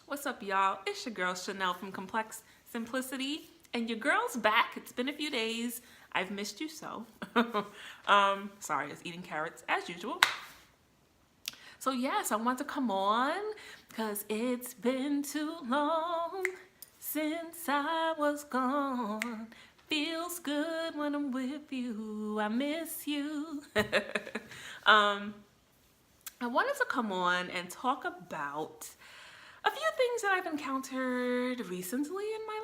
What's up, y'all? It's your girl Chanel from Complex Simplicity, and your girl's back. It's been a few days. I've missed you so. Sorry, I was eating carrots as usual. So yes, I want to come on because it's been too long since I was gone. Feels good when I'm with you. I miss you. I wanted to come on and talk about a few things that I've encountered recently in my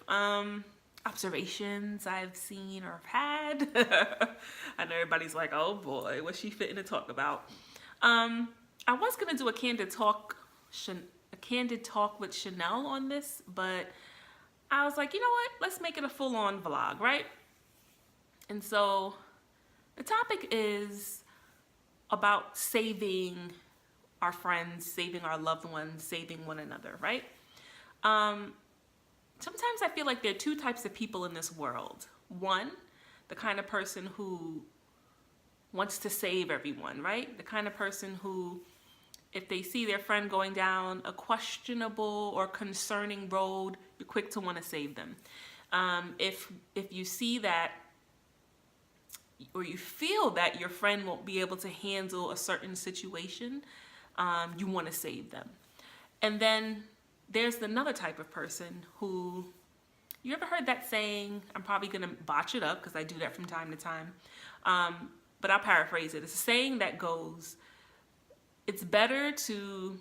life. Observations I've seen or have had. I know everybody's like, oh boy, what's she fitting to talk about? I was gonna do a candid talk with Chanel on this, but I was like, you know what? Let's make it a full-on vlog, right? And so the topic is about saving our friends, saving our loved ones, saving one another, right? Sometimes I feel like there are two types of people in this world. One, the kind of person who wants to save everyone, right? The kind of person who, if they see their friend going down a questionable or concerning road, you're quick to want to save them. If you see that, or you feel that your friend won't be able to handle a certain situation, you want to save them. And then there's another type of person who, you ever heard that saying? I'm probably going to botch it up because I do that from time to time. But I'll paraphrase it. It's a saying that goes, it's better to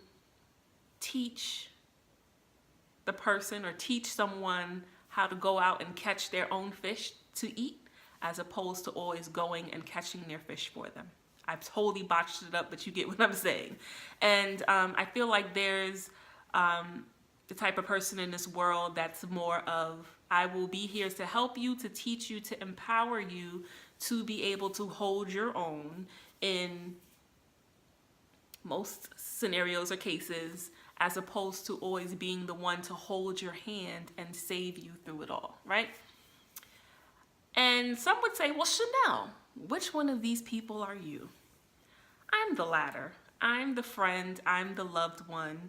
teach the person or teach someone how to go out and catch their own fish to eat, as opposed to always going and catching their fish for them. I've totally botched it up, but you get what I'm saying. And I feel like there's the type of person in this world that's more of, I will be here to help you, to teach you, to empower you to be able to hold your own in most scenarios or cases, as opposed to always being the one to hold your hand and save you through it all, right? And some would say, well, Chanel, which one of these people are you? I'm the latter. I'm the friend, I'm the loved one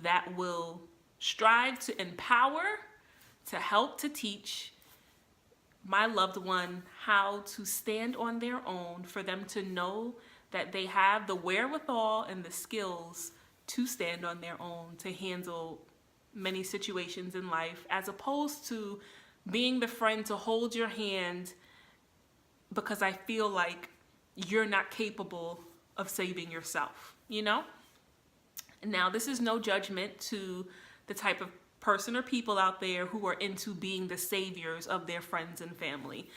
that will strive to empower, to help, to teach my loved one how to stand on their own, for them to know that they have the wherewithal and the skills to stand on their own, to handle many situations in life, as opposed to being the friend to hold your hand because I feel like you're not capable of saving yourself, you know? Now, this is no judgment to the type of person or people out there who are into being the saviors of their friends and family.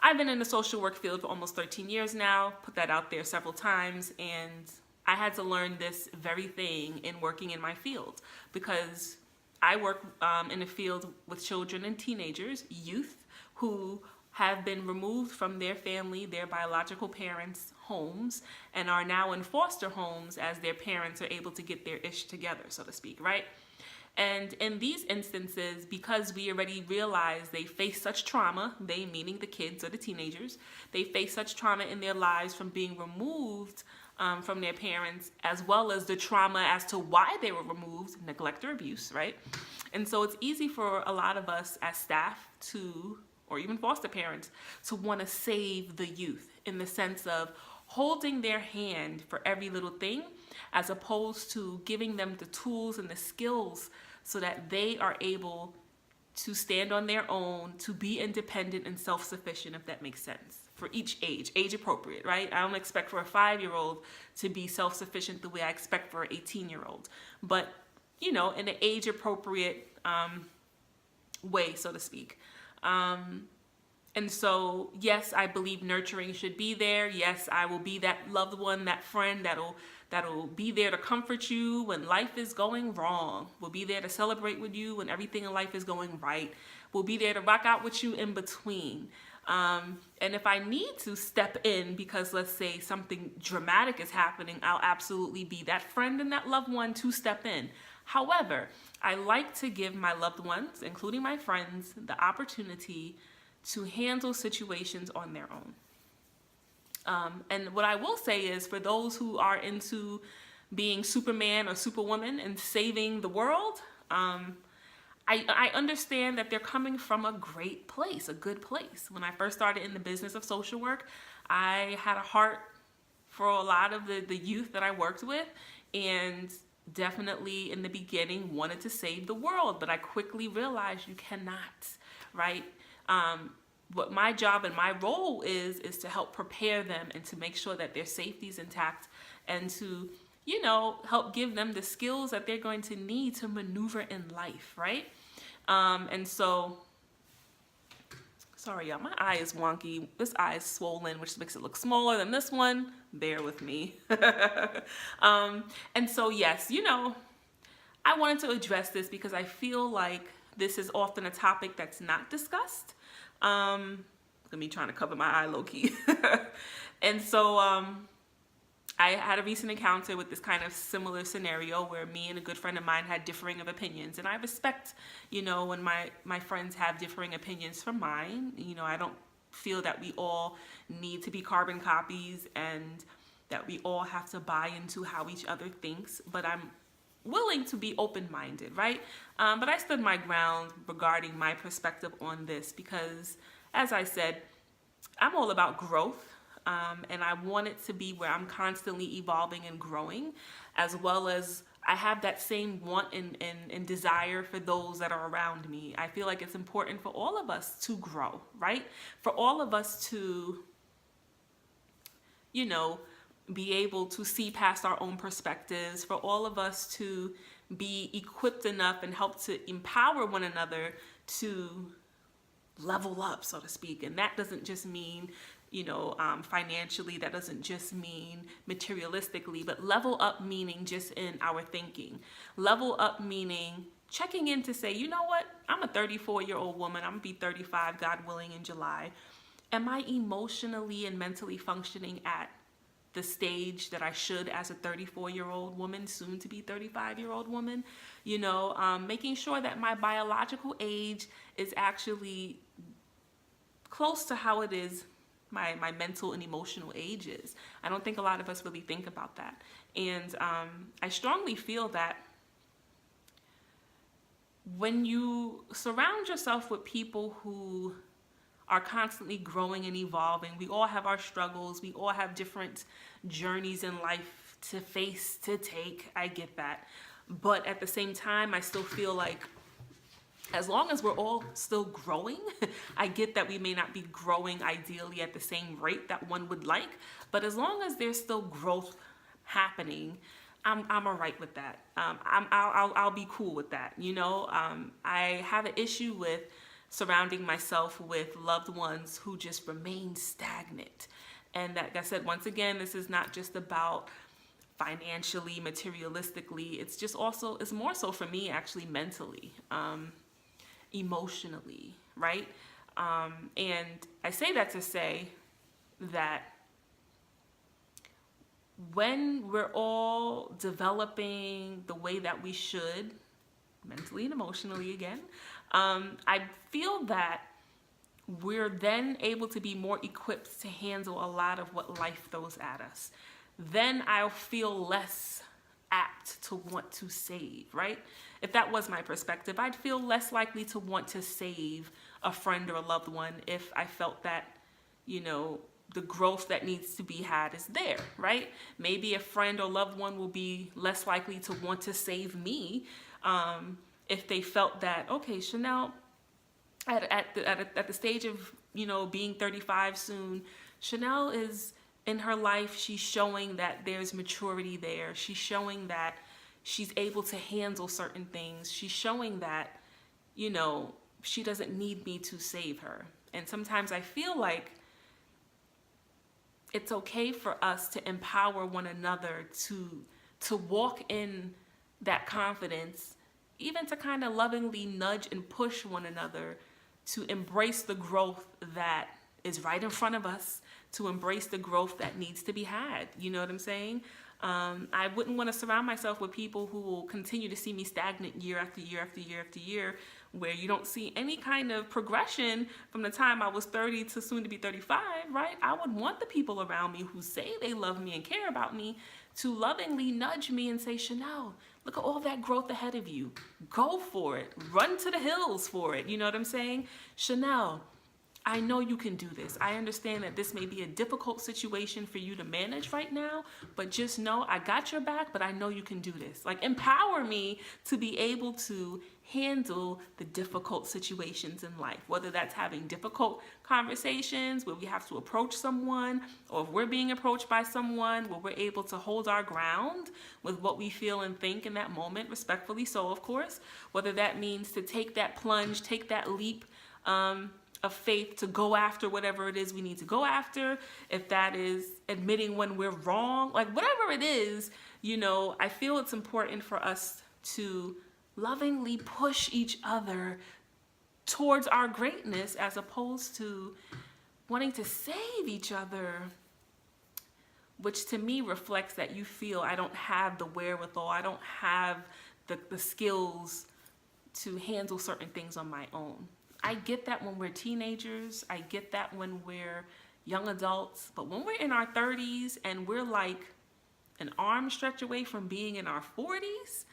I've been in the social work field for almost 13 years now, put that out there several times, and I had to learn this very thing in working in my field, because I work in a field with children and teenagers, youth, who have been removed from their family, their biological parents' homes, and are now in foster homes as their parents are able to get their ish together, so to speak, right? And in these instances, because we already realize they face such trauma, they meaning the kids or the teenagers, they face such trauma in their lives from being removed from their parents, as well as the trauma as to why they were removed, neglect or abuse, right? And so it's easy for a lot of us as staff to, or even foster parents, to want to save the youth in the sense of holding their hand for every little thing, as opposed to giving them the tools and the skills so that they are able to stand on their own, to be independent and self-sufficient, if that makes sense, for each age appropriate, right? I don't expect for a 5-year-old to be self-sufficient the way I expect for an 18-year-old, but, you know, in an age appropriate way, so to speak. And so, yes, I believe nurturing should be there. Yes, I will be that loved one, that friend that'll be there to comfort you when life is going wrong. We'll be there to celebrate with you when everything in life is going right. We'll be there to rock out with you in between. And if I need to step in because, let's say, something dramatic is happening, I'll absolutely be that friend and that loved one to step in. However, I like to give my loved ones, including my friends, the opportunity to handle situations on their own. And what I will say is, for those who are into being Superman or Superwoman and saving the world, I understand that they're coming from a great place, a good place. When I first started in the business of social work, I had a heart for a lot of the youth that I worked with, and definitely in the beginning wanted to save the world, but I quickly realized you cannot, right? What my job and my role is to help prepare them and to make sure that their safety is intact, and to, help give them the skills that they're going to need to maneuver in life, right? And so, sorry y'all, my eye is wonky. This eye is swollen, which makes it look smaller than this one. Bear with me. And so, yes, I wanted to address this because I feel like this is often a topic that's not discussed. Me trying to cover my eye low key. And so, I had a recent encounter with this kind of similar scenario where me and a good friend of mine had differing of opinions. And I respect, when my friends have differing opinions from mine. I don't feel that we all need to be carbon copies and that we all have to buy into how each other thinks. But I'm willing to be open-minded, right? But I stood my ground regarding my perspective on this because, as I said, I'm all about growth. And I want it to be where I'm constantly evolving and growing, as well as I have that same want and desire for those that are around me. I feel like it's important for all of us to grow, right? For all of us to, be able to see past our own perspectives, for all of us to be equipped enough and help to empower one another to level up, so to speak. And that doesn't just mean financially, that doesn't just mean materialistically, but level up meaning just in our thinking. Level up meaning checking in to say, you know what, I'm a 34-year-old woman, I'm gonna be 35, God willing, in July. Am I emotionally and mentally functioning at the stage that I should as a 34-year-old woman, soon to be 35-year-old woman? Making sure that my biological age is actually close to how it is my mental and emotional ages. I don't think a lot of us really think about that. And I strongly feel that when you surround yourself with people who are constantly growing and evolving, we all have our struggles, we all have different journeys in life to face, to take. I get that. But at the same time, I still feel like as long as we're all still growing, I get that we may not be growing ideally at the same rate that one would like, but as long as there's still growth happening, I'm all right with that. I'll be cool with that. I have an issue with surrounding myself with loved ones who just remain stagnant. And like I said, once again, this is not just about financially, materialistically. It's more so for me actually mentally. Emotionally, right? And I say that to say that when we're all developing the way that we should, mentally and emotionally again, I feel that we're then able to be more equipped to handle a lot of what life throws at us. Then I'll feel less apt to want to save, right? If that was my perspective, I'd feel less likely to want to save a friend or a loved one if I felt that, the growth that needs to be had is there, right? Maybe a friend or loved one will be less likely to want to save me if they felt that, okay, Chanel, at the stage of, being 35 soon, Chanel is in her life, she's showing that there's maturity there. She's showing that she's able to handle certain things. She's showing that, she doesn't need me to save her. And sometimes I feel like it's okay for us to empower one another to walk in that confidence, even to kind of lovingly nudge and push one another to embrace the growth that is right in front of us, to embrace the growth that needs to be had. You know what I'm saying? I wouldn't want to surround myself with people who will continue to see me stagnant year after year after year after year, where you don't see any kind of progression from the time I was 30 to soon to be 35, right? I would want the people around me who say they love me and care about me to lovingly nudge me and say, Chanel, look at all that growth ahead of you. Go for it. Run to the hills for it. You know what I'm saying? Chanel, I know you can do this. I understand that this may be a difficult situation for you to manage right now, but just know I got your back, but I know you can do this. Like, empower me to be able to handle the difficult situations in life, whether that's having difficult conversations where we have to approach someone, or if we're being approached by someone where we're able to hold our ground with what we feel and think in that moment, respectfully so, of course, whether that means to take that plunge, take that leap, of faith to go after whatever it is we need to go after, if that is admitting when we're wrong, like whatever it is, you know, I feel it's important for us to lovingly push each other towards our greatness as opposed to wanting to save each other, which to me reflects that you feel I don't have the wherewithal, I don't have the skills to handle certain things on my own. I get that when we're teenagers, I get that when we're young adults, but when we're in our 30s and we're like an arm stretch away from being in our 40s,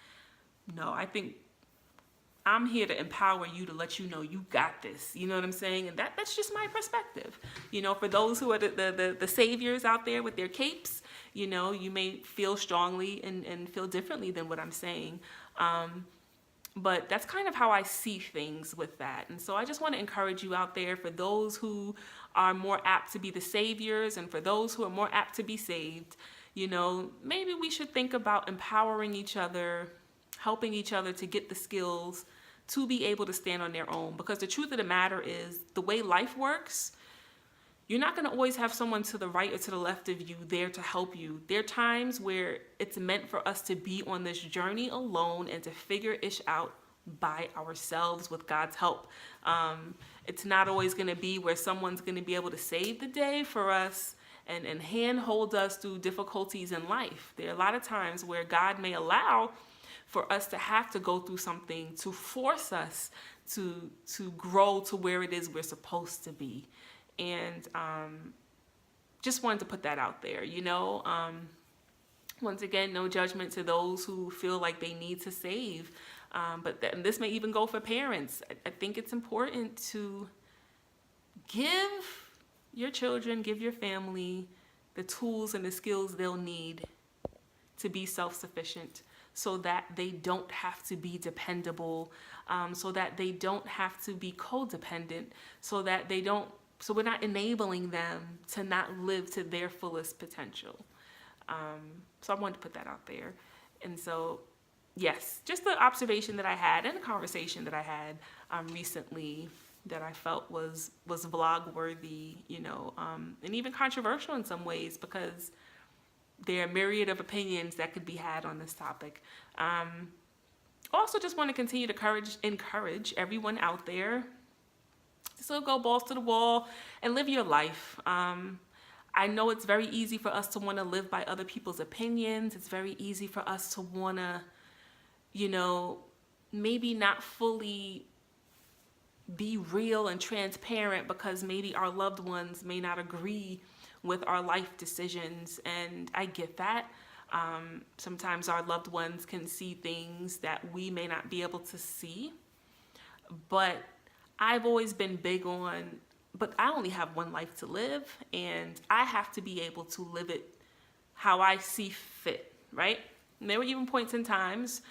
no, I think I'm here to empower you, to let you know you got this. You know what I'm saying? And that's just my perspective. You know, for those who are the saviors out there with their capes, you know, you may feel strongly and feel differently than what I'm saying. But that's kind of how I see things with that. And so I just want to encourage you out there, for those who are more apt to be the saviors and for those who are more apt to be saved, you know, maybe we should think about empowering each other, helping each other to get the skills to be able to stand on their own. Because the truth of the matter is, the way life works, you're not going to always have someone to the right or to the left of you there to help you. There are times where it's meant for us to be on this journey alone and to figure it out by ourselves with God's help. It's not always going to be where someone's going to be able to save the day for us and handhold us through difficulties in life. There are a lot of times where God may allow for us to have to go through something to force us to grow to where it is we're supposed to be. And just wanted to put that out there, you know. Once again, no judgment to those who feel like they need to save. But this may even go for parents. I think it's important to give your children, give your family the tools and the skills they'll need to be self-sufficient, so that they don't have to be dependable, so that they don't have to be codependent, so we're not enabling them to not live to their fullest potential. So I wanted to put that out there. And so, yes, just the observation that I had and the conversation that I had recently that I felt was vlog worthy, you know, and even controversial in some ways, because there are a myriad of opinions that could be had on this topic. Also just want to continue to encourage everyone out there to still go balls to the wall and live your life. I know it's very easy for us to want to live by other people's opinions. It's very easy for us to want to, you know, maybe not fully be real and transparent because maybe our loved ones may not agree with our life decisions. And I get that. Sometimes our loved ones can see things that we may not be able to see. But I've always been big on, but I only have one life to live, and I have to be able to live it how I see fit, right? And there were even points in times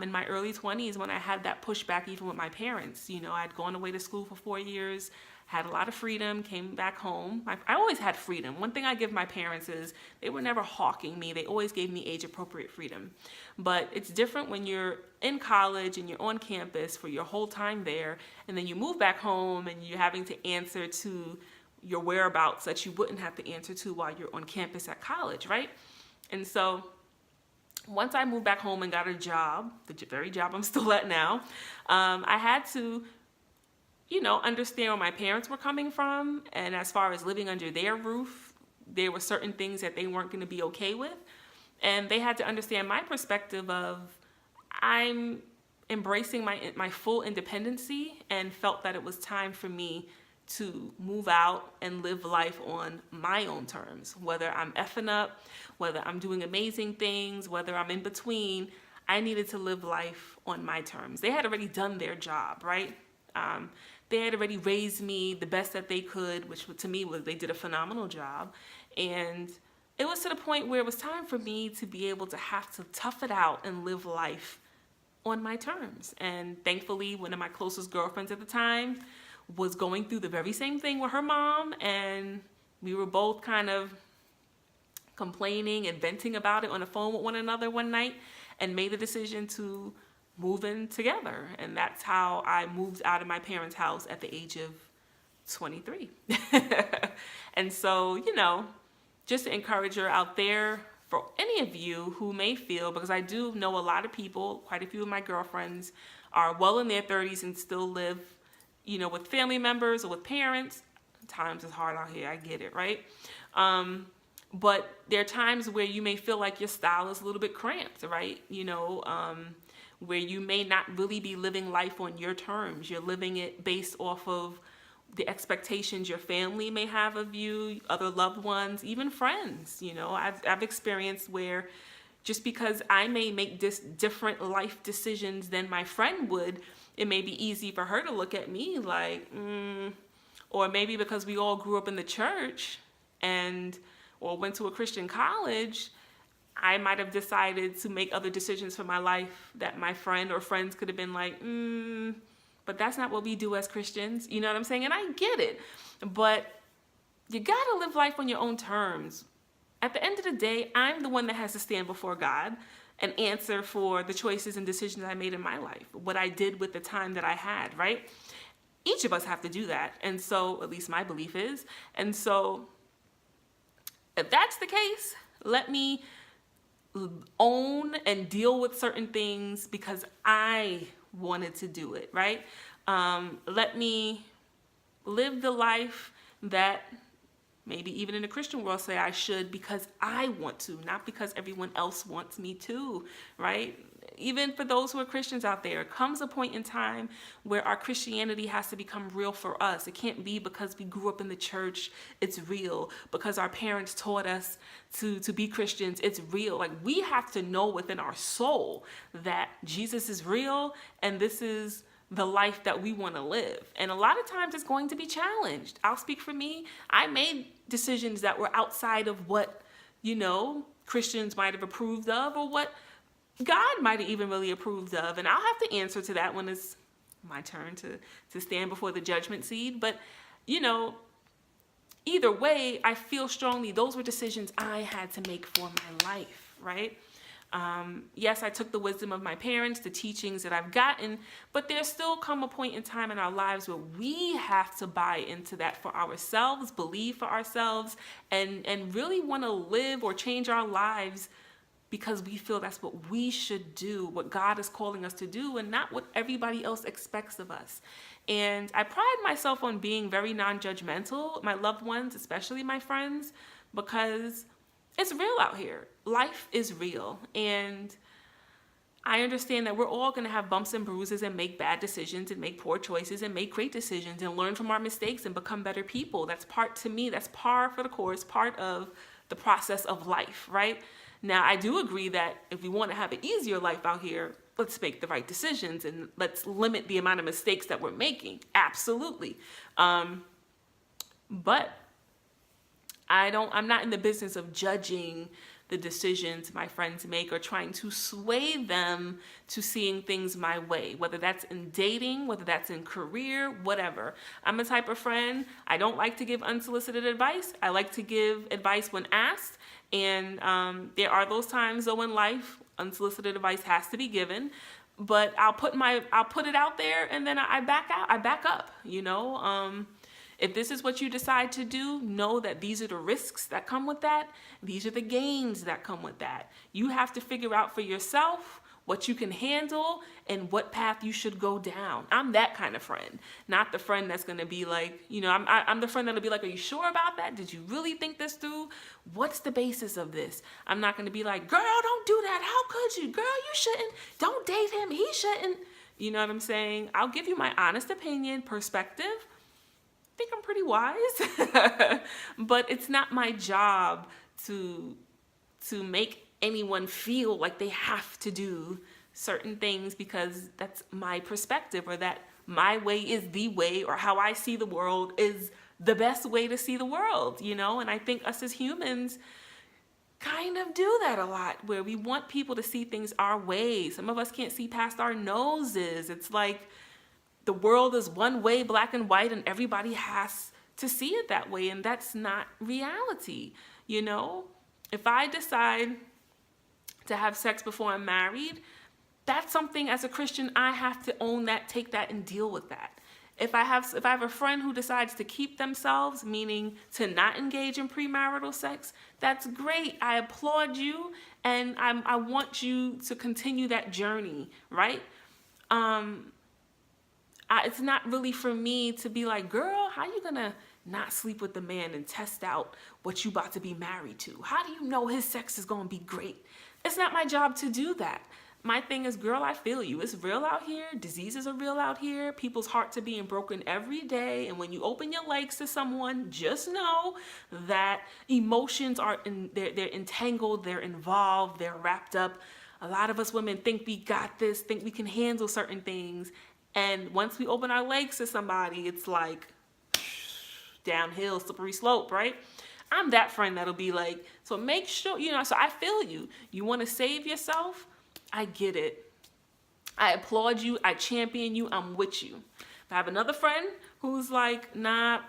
in my early 20s when I had that pushback even with my parents. You know, I'd gone away to school for 4 years, had a lot of freedom, came back home. I always had freedom. One thing I give my parents is they were never hawking me. They always gave me age-appropriate freedom. But it's different when you're in college and you're on campus for your whole time there, and then you move back home and you're having to answer to your whereabouts that you wouldn't have to answer to while you're on campus at college, right? And so once I moved back home and got a job, the very job I'm still at now, I had to, you know, understand where my parents were coming from. And as far as living under their roof, there were certain things that they weren't going to be okay with. And they had to understand my perspective of, I'm embracing my full independency, and felt that it was time for me to move out and live life on my own terms. Whether I'm effing up, whether I'm doing amazing things, whether I'm in between, I needed to live life on my terms. They had already done their job, right? They had already raised me the best that they could, which to me was they did a phenomenal job. And it was to the point where it was time for me to be able to have to tough it out and live life on my terms. And thankfully, one of my closest girlfriends at the time was going through the very same thing with her mom, and we were both kind of complaining and venting about it on the phone with one another one night, and made the decision to move in together. And that's how I moved out of my parents' house at the age of 23. And so, you know, just to encourage her out there, for any of you who may feel, because I do know a lot of people, quite a few of my girlfriends are well in their 30s and still live, you know, with family members or with parents. Times is hard out here, I get it, right? But there are times where you may feel like your style is a little bit cramped, right? You know, where you may not really be living life on your terms. You're living it based off of the expectations your family may have of you, other loved ones, even friends. You know, I've experienced where just because I may make different life decisions than my friend would, it may be easy for her to look at me like, or maybe because we all grew up in the church or went to a Christian college, I might have decided to make other decisions for my life that my friend or friends could have been like, but that's not what we do as Christians. You know what I'm saying? And I get it, but you gotta live life on your own terms. At the end of the day, I'm the one that has to stand before God and answer for the choices and decisions I made in my life, what I did with the time that I had, right? Each of us have to do that. And so, at least my belief is. And so, if that's the case, let me own and deal with certain things because I wanted to do it, right? Let me live the life that maybe even in the Christian world say I should because I want to, not because everyone else wants me to, right? Even for those who are Christians out there, comes a point in time where our Christianity has to become real for us. It can't be because we grew up in the church, it's real. Because our parents taught us to be Christians, it's real. Like, we have to know within our soul that Jesus is real and this is the life that we want to live. And a lot of times it's going to be challenged. I'll speak for me. I made decisions that were outside of what, you know, Christians might have approved of or what God might have even really approved of. And I'll have to answer to that when it's my turn to stand before the judgment seat. But, you know, either way, I feel strongly those were decisions I had to make for my life, right? Yes, I took the wisdom of my parents, the teachings that I've gotten, but there's still come a point in time in our lives where we have to buy into that for ourselves, believe for ourselves, and really want to live or change our lives because we feel that's what we should do, what God is calling us to do, and not what everybody else expects of us. And I pride myself on being very non-judgmental, my loved ones, especially my friends, because it's real out here. Life is real. And I understand that we're all going to have bumps and bruises and make bad decisions and make poor choices and make great decisions and learn from our mistakes and become better people. That's that's par for the course, part of the process of life, right? Now, I do agree that if we want to have an easier life out here, let's make the right decisions and let's limit the amount of mistakes that we're making. Absolutely. But I'm not in the business of judging the decisions my friends make or trying to sway them to seeing things my way, whether that's in dating, whether that's in career, whatever. I'm a type of friend, I don't like to give unsolicited advice. I like to give advice when asked. And there are those times though in life, unsolicited advice has to be given, but I'll put it out there and then I back up, you know. If this is what you decide to do, know that these are the risks that come with that. These are the gains that come with that. You have to figure out for yourself what you can handle and what path you should go down. I'm that kind of friend, not the friend that's going to be like, you know, I'm the friend that'll be like, are you sure about that? Did you really think this through? What's the basis of this? I'm not going to be like, girl, don't do that. How could you? Girl, you shouldn't. Don't date him. He shouldn't. You know what I'm saying? I'll give you my honest opinion, perspective. think I'm pretty wise, but it's not my job to make anyone feel like they have to do certain things because that's my perspective, or that my way is the way, or how I see the world is the best way to see the world, you know? And I think us as humans kind of do that a lot, where we want people to see things our way. Some of us can't see past our noses. It's like the world is one way, black and white, and everybody has to see it that way, and that's not reality, you know? If I decide to have sex before I'm married, that's something as a Christian I have to own that, take that, and deal with that. If I have a friend who decides to keep themselves, meaning to not engage in premarital sex, that's great. I applaud you, and I want you to continue that journey, right? It's not really for me to be like, girl, how you gonna not sleep with the man and test out what you about to be married to? How do you know his sex is gonna be great? It's not my job to do that. My thing is, girl, I feel you. It's real out here. Diseases are real out here. People's hearts are being broken every day. And when you open your legs to someone, just know that emotions are they're entangled, they're involved, they're wrapped up. A lot of us women think we got this, think we can handle certain things. And once we open our legs to somebody, it's like downhill, slippery slope, right? I'm that friend that'll be like, so make sure, you know, so I feel you. You want to save yourself? I get it. I applaud you. I champion you. I'm with you. If I have another friend who's like, nah,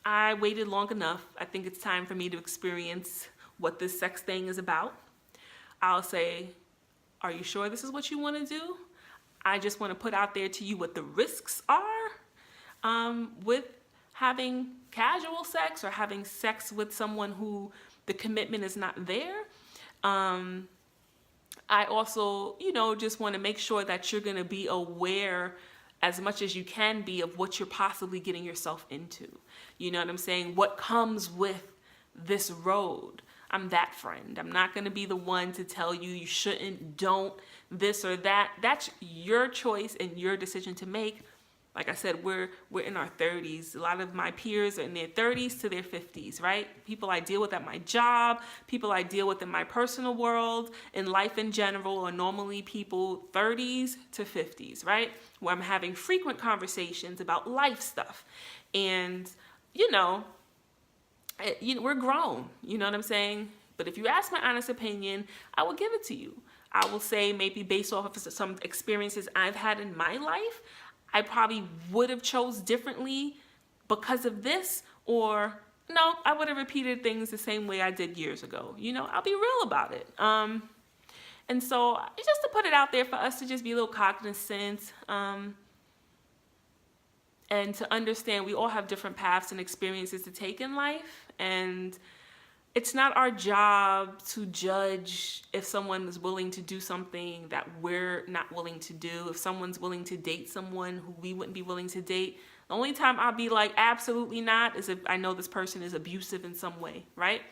I waited long enough. I think it's time for me to experience what this sex thing is about. I'll say, are you sure this is what you want to do? I just want to put out there to you what the risks are with having casual sex or having sex with someone who the commitment is not there. I also, you know, just want to make sure that you're going to be aware as much as you can be of what you're possibly getting yourself into. You know what I'm saying? What comes with this road. I'm that friend. I'm not going to be the one to tell you you shouldn't, don't, this or that. That's your choice and your decision to make. Like I said, we're in our 30s. A lot of my peers are in their 30s to their 50s, right? People I deal with at my job, people I deal with in my personal world, in life in general, are normally people 30s to 50s, right? Where I'm having frequent conversations about life stuff. And, you know, we're grown, you know what I'm saying? But if you ask my honest opinion, I will give it to you. I will say, maybe based off of some experiences I've had in my life, I probably would have chose differently because of this, or no, I would have repeated things the same way I did years ago. You know, I'll be real about it. And so just to put it out there for us to just be a little cognizant, and to understand we all have different paths and experiences to take in life. And it's not our job to judge if someone is willing to do something that we're not willing to do. If someone's willing to date someone who we wouldn't be willing to date, the only time I'll be like, absolutely not, is if I know this person is abusive in some way, right?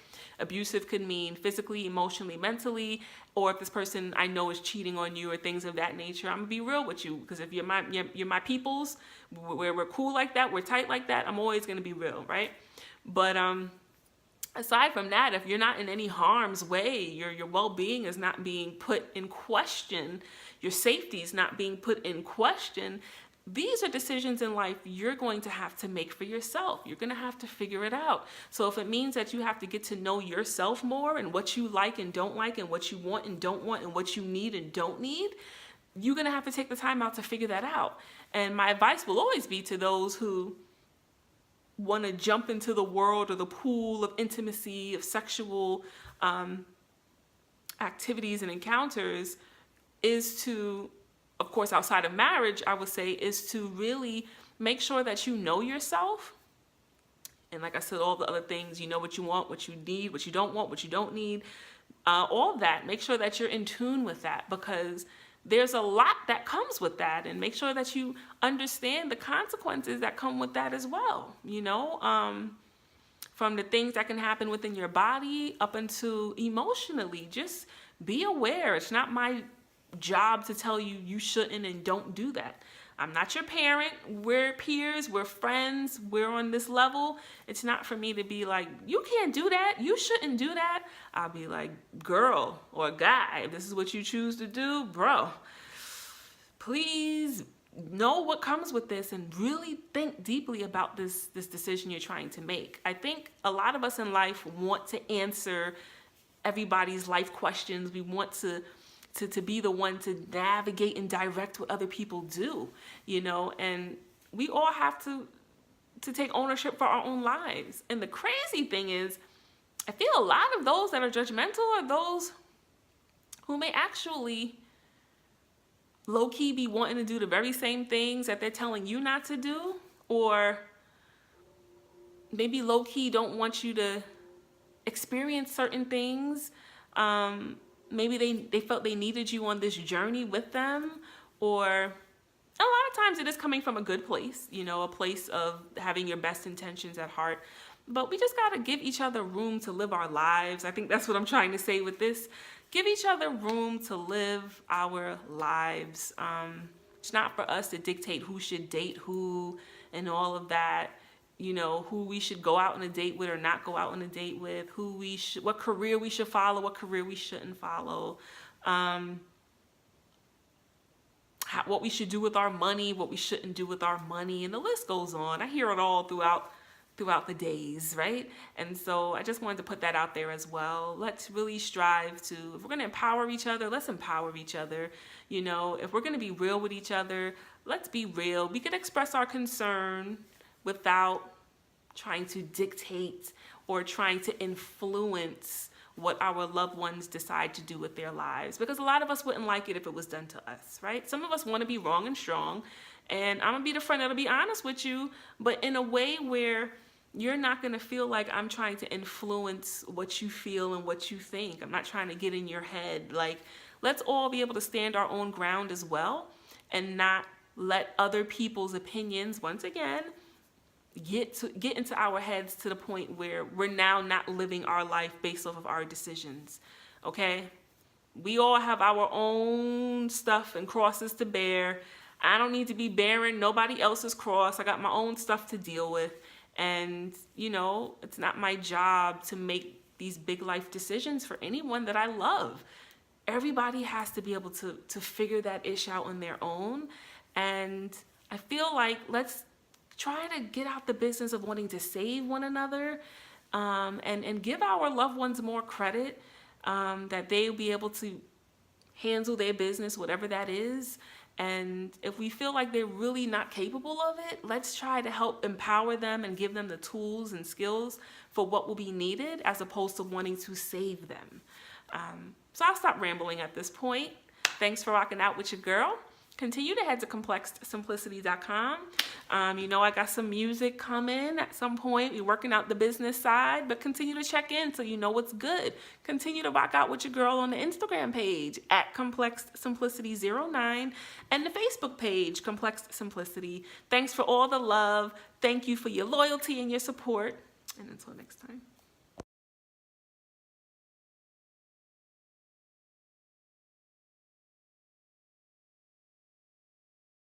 Abusive could mean physically, emotionally, mentally, or if this person I know is cheating on you or things of that nature. I'm gonna be real with you, because if you're my peoples, where we're cool like that, we're tight like that, I'm always gonna be real, right? But aside from that, if you're not in any harm's way, your well-being is not being put in question, your safety is not being put in question, these are decisions in life you're going to have to make for yourself. You're going to have to figure it out. So if it means that you have to get to know yourself more, and what you like and don't like, and what you want and don't want, and what you need and don't need, you're going to have to take the time out to figure that out. And my advice will always be to those who want to jump into the world or the pool of intimacy, of sexual activities and encounters, is to, of course, outside of marriage, I would say, is to really make sure that you know yourself. And like I said, all the other things, you know what you want, what you need, what you don't want, what you don't need, all that. Make sure that you're in tune with that, because there's a lot that comes with that, and make sure that you understand the consequences that come with that as well. You know, from the things that can happen within your body up into emotionally, just be aware. It's not my job to tell you you shouldn't and don't do that. I'm not your parent. We're peers. We're friends. We're on this level. It's not for me to be like, you can't do that. You shouldn't do that. I'll be like, girl or guy, if this is what you choose to do, bro, please know what comes with this and really think deeply about this decision you're trying to make. I think a lot of us in life want to answer everybody's life questions. We want to be the one to navigate and direct what other people do, and we all have to take ownership for our own lives. And the crazy thing is, I feel a lot of those that are judgmental are those who may actually low-key be wanting to do the very same things that they're telling you not to do, or maybe low-key don't want you to experience certain things. Maybe they felt they needed you on this journey with them, or a lot of times it is coming from a good place, a place of having your best intentions at heart. But we just got to give each other room to live our lives. I think that's what I'm trying to say with this. Give each other room to live our lives. It's not for us to dictate who should date who and all of that. Who we should go out on a date with or not go out on a date with, what career we should follow, what career we shouldn't follow, what we should do with our money, what we shouldn't do with our money, and the list goes on. I hear it all throughout the days, right? And so I just wanted to put that out there as well. Let's really strive to, if we're going to empower each other, let's empower each other. If we're going to be real with each other, let's be real. We can express our concern without trying to dictate or trying to influence what our loved ones decide to do with their lives. Because a lot of us wouldn't like it if it was done to us, right? Some of us want to be wrong and strong. And I'm going to be the friend that'll be honest with you, but in a way where you're not going to feel like I'm trying to influence what you feel and what you think. I'm not trying to get in your head. Like, let's all be able to stand our own ground as well and not let other people's opinions, once again, get into our heads to the point where we're now not living our life based off of our decisions. Okay? We all have our own stuff and crosses to bear. I don't need to be bearing nobody else's cross. I got my own stuff to deal with. And, it's not my job to make these big life decisions for anyone that I love. Everybody has to be able to figure that ish out on their own. And I feel like let's try to get out the business of wanting to save one another, and give our loved ones more credit, that they'll be able to handle their business, whatever that is. And if we feel like they're really not capable of it, let's try to help empower them and give them the tools and skills for what will be needed, as opposed to wanting to save them. So I'll stop rambling at this point. Thanks for rocking out with your girl. Continue to head to complexsimplicity.com. I got some music coming at some point. We're working out the business side, but continue to check in so you know what's good. Continue to rock out with your girl on the Instagram page at complexsimplicity09 and the Facebook page, Complex Simplicity. Thanks for all the love. Thank you for your loyalty and your support. And until next time.